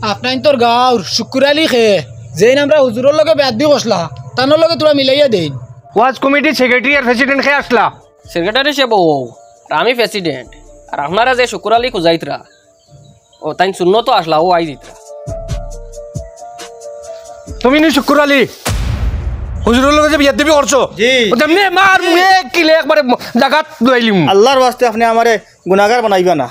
আপনার তোর গাঁর শুকুরালি খেয়ে যেন আমরা হুজুরের লগে বেয়াদবি করছলা তানোর লগে তোরা মিলাইয়া দেন। ওয়াজ কমিটির সেক্রেটারি আর প্রেসিডেন্ট খেয়ে আসলা। সেক্রেটারি সে বউ আর আমি প্রেসিডেন্ট, আর আপনারা যে শুকুরালি খুঁজাইতরা ও তাই শূন্য তো আসলা ও আই দিতরা। তুমি নি শুকুর আলী হুজুরের লগে যে বেয়াদবি করছো? জি। তেমনি মার মুয়ে কিলে একবারে জাগাত লইলিম। আল্লাহর ওয়াস্তে আপনি আমারে গুনাহগার বানাইবা না।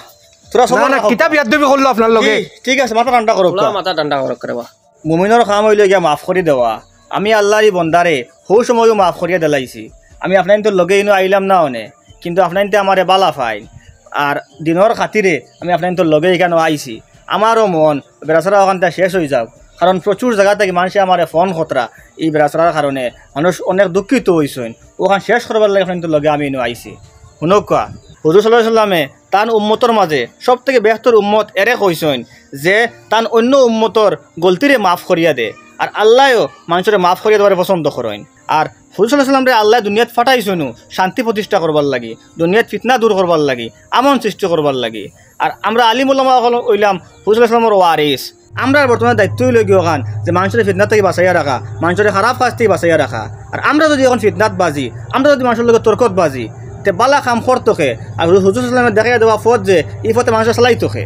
তোরা সব না কিতাব বেয়াদবি করলো আপনার লগে। ঠিক আছে, মাথা ঠান্ডা করো। মাথা ঠান্ডা করে বা মুমিনের কাম হইলে গিয়া মাফ করে দেওয়া। আমি আল্লাহরই বন্দারে হৌ সময়ও মাফ করিয়া দিলাইছি। আমি আপনার তো লগে ইনো আইলাম না অনে, কিন্তু আপনার আমারে বালা ফাইন আর দিনের খাতিরে আমি আপনার তো লগে এখানে আইছি। আমারও মন বেড়াছাড়া ওখানটা শেষ হয়ে যাও, কারণ প্রচুর জায়গা থেকে মানুষে আমার ফোন খতরা এই বেড়াছাড়ার কারণে মানুষ অনেক দুঃখিত হয়েছেন। ওখান শেষ করবার লাগে আপনার লগে আমি ইনো আইছি। শুনক কোয়া হুজুর সাল্লাল্লাহু আলাইহি সাল্লামে তান উম্মতর মাঝে সব থেকে বেহতর উম্মত এরে কইছেন যে তান অন্য উম্মতর গলতিরে মাফ করিয়া দে, আর আল্লাহও মানুষের মাফ করিয়া দেওয়ার পছন্দ করেন। আর হুজুর সাল্লাল্লাহু আলাইহি সাল্লামরে আল্লাহ দুনিয়াত ফাটাইছেন শান্তি প্রতিষ্ঠা করবার লাগি, দুনিয়াত ফিতনা দূর করবার লাগি, আমন সৃষ্টি করবার লাগি। আর আমরা আলিম উলামা হইলাম হুজুর সাল্লাল্লাহু আলাইহি সাল্লামের ওয়ারিস। আমরা বর্তমানে দায়িত্ব হইল গিয়ে ওখান যে মানুষের ফিতনা থেকে বাঁচাইয়া রাখা, মানুষের খারাপ কাজ থেকে বাঁচাইয়া রাখা। আর আমরা যদি এখন ফিতনাত বাজি, আমরা যদি মানুষের লোকের তর্কত বাজি, তে বালা কাম করতোকে। আর হুজুর সাল্লামে দেখাইয়া দেওয়া ফত যে এই ফতে মানুষের চালাইতোকে।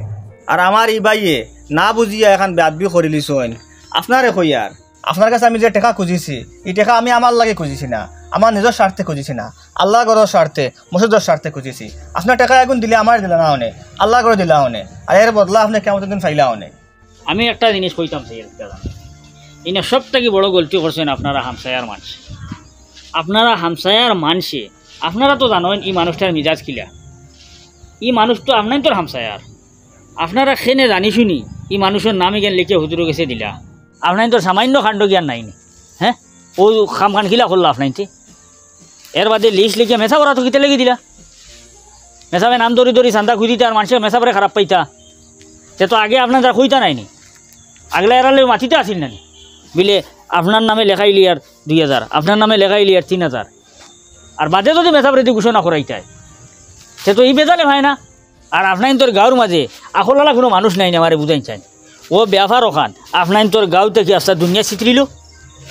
আর আমার এই বাইয়ে না বুঝিয়া এখন বেয়াদবি করে লিছন। আপনারে কইয়ার আপনার কাছে আমি যে টাকা খুঁজিছি এই টাকা আমি আমার লাগে খুঁজিছি না, আমার নিজের স্বার্থে খুঁজিছি না, আল্লাহ গড়ের স্বার্থে মসজিদের স্বার্থে খুঁজিছি। আপনার টাকা এখন দিলে আমার দিলে না অনে, আল্লাহ করে দিলা অনে, আর এর বদলা আপনি কেমন দিন ফাইলা অনে। আমি একটা জিনিস কইতাম ইনে সব থেকে বড় গলতি করছেন আপনারা হামসায়ার মানুষ। আপনারা হামসায়ার মানুষে আপনারা তো জানেন এই মানুষটার মিজাজ কিলা। এই মানুষ তো আপনার তোর হামসায়ার, আপনারা খেনে জানি শুনি এই মানুষের নামে জ্ঞান লিখে হুজুরে গেছে দিলা। আপনার তোর সামান্য কাণ্ড জ্ঞান নাই। হ্যাঁ ও খাম খান খিলা করলো আপনাইতে। এর বাদে লিস্ট লিখে মেসা করা তো কিতে লেগে দিলা। মেসাবে নাম দরি দরি চান্দা খুঁজিতে আর মানুষের মেসাপরে খারাপ পাইতা। সে তো আগে আপনার তারা খুঁজতা নাইনি, আগলা এরালে মাটিতে আসিল নানি বিলে আপনার নামে লেখাইলি আর 2000, আপনার নামে লেখাইলি আর 3000, আর বাদে যদি মেসাপরে দিয়ে ঘোষণা করাইতায় সে তো এই বেজালে হয় না। আর আপনার তোর গাঁর মাঝে আকলালা কোনো মানুষ নাই না আমারে বুঝাই চাই। ও ব্যাপার ওখান আপনার তোর গাঁও থেকে আস্তা দুনিয়া চিত্রিল।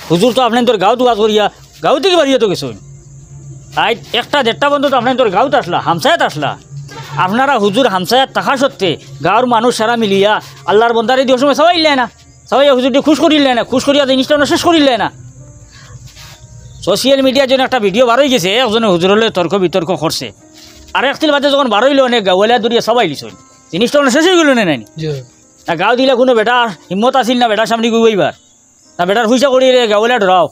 হুজুর তো আপনার তোর গাঁও দুয়াজ করিয়া গাঁও থেকে বাড়িয়ে তো গেছেন। আই 1-1.5টা বন্ধু তো আপনার তোর গাঁওতে আসলা, হামসায়াত আসলা। আপনারা হুজুর হামসায়াত থাকা সত্ত্বে গাঁর মানুষ সারা মিলিয়া আল্লাহর বন্দারে দিয়ে সময় সবাই ইলে না, সবাই হুজুরটি খুশ করিলে না, খুশ করিয়া জিনিসটা শেষ করিলে না। সোশ্যাল মিডিয়ার জন্য একটা ভিডিও বার হয়ে গেছে, একজনে হুজুরলে তর্ক বিতর্ক করছে, আর একদিন বাদে যখন বার হইল অনেক গাওয়ালিয়া দূরিয়া সবাই লিছই জিনিসটা শেষ হয়ে গেল না। নাইনি না গাঁও দিলে কোনো বেটার হিম্মত আসিল না বেটার সামনে গুইবার না, বেটার পয়সা করি গাওয়ালিয়া ডরাও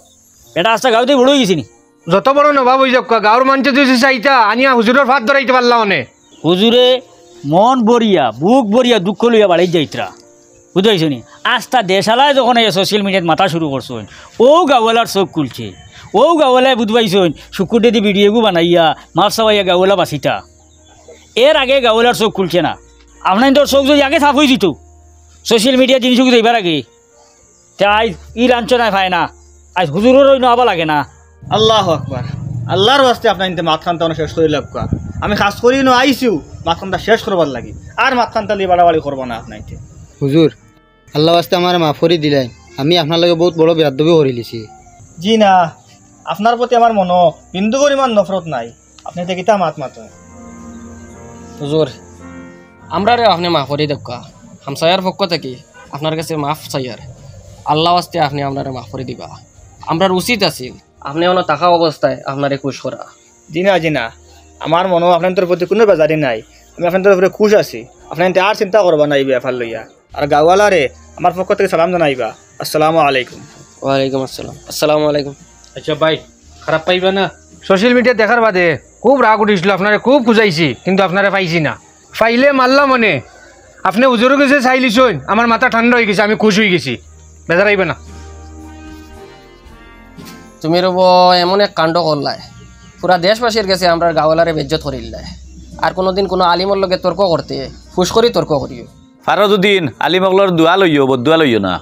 বেটা আস্তা গাঁওতে বড় হয়ে গেছিনি। যত বড় নবাব হয়ে যাক গাঁর মানুষ যদি চাইতা আনিয়া হুজুরের ফাঁদ ধরাইতে পারলা অনে। হুজুরে মন বরিয়া বুক বরিয়া দুঃখ লইয়া বাড়ি যাইতরা বুঝাইছ নি। আস্তা দেশালায় যখন এই সোশ্যাল মিডিয়াত মাথা শুরু করছেন ও গাওয়ালার চোখ খুলছে, ও গাওয়ালায় বুঝবাইছেন শুকুর দিদি ভিডিওগু বানাইয়া মাছ চাবাইয়া গাওয়ালা বাঁচিতা। এর আগে গাওয়ালার চোখ খুলছে না। আপনার তোর চোখ যদি আগে সাফ হয়ে যেত সোশ্যাল মিডিয়া জিনিসগুলো দেবার আগে, তা আজ ই লাঞ্ছনায় পায় না, আজ হুজুরেরও নবা লাগে না। আল্লাহু আকবার। আল্লাহর ওয়াস্তে আপনার মাতখানটা শেষ করে লাগবা। আমি কাজ করি না আইসিও মাতখানটা শেষ করবার লাগি, আর মাতখানটা লিয়ে বাড়াবাড়ি করবো না আপনাকে। হুজুর আল্লাহ ওয়াস্তে আমার মাফ করে দিলেন, আমি আপনার লগে বহুত বড় বেয়াদবি করে লিছি। জি না, আপনার প্রতি আমার মনো বিন্দু পরিমাণ নফরত নাই, আপনি দেখিতা মাত মাত। হুজুর আমরা রে আপনি মাফ করে দেখা হামসায়ার পক্ষ থেকে আপনার কাছে মাফ চাইয়ার আল্লাহ আস্তে আপনি আপনারা মাফ করে দিবা। আমরার উচিত আছিল আপনি অন্য থাকা অবস্থায় আপনারে খুশ করা। জি না, আমার মনো আপনার প্রতি কোনো বেজারি নাই, আমি আপনার উপরে খুশ আছি। আপনার আর চিন্তা করবা না এই ব্যাপার লইয়া। আর গাওয়ালারে আমার পক্ষ থেকে সালাম জানাইবা। আসসালামু আলাইকুম। ওয়ালাইকুম আসসালাম। আসসালামু আলাইকুম। আচ্ছা ভাই খারাপ পাইবা না। সোশ্যাল মিডিয়া দেখার বাদে খুব রাগ উঠিছিল, আপনারে খুব খুঁজাইছি কিন্তু আপনারা পাইছি না। পাইলে মারলাম মানে আপনি হুজুরের কাছে চাইলিছই, আমার মাথা ঠান্ডা হয়ে গেছে, আমি খুশ হয়ে গেছি। বেজার আইবে না। তুমি রব এমন এক কাণ্ড করলায় পুরা দেশবাসীর কাছে আমরা গাওয়ালারে বেজ্জত করিল্লায়। আর কোনোদিন কোনো আলিমর লগে তর্ক করতে ফুস করি তর্ক করিও। ফারুদ্দিন আলিমগলর দোয়া লইও বদুয়া লইও না।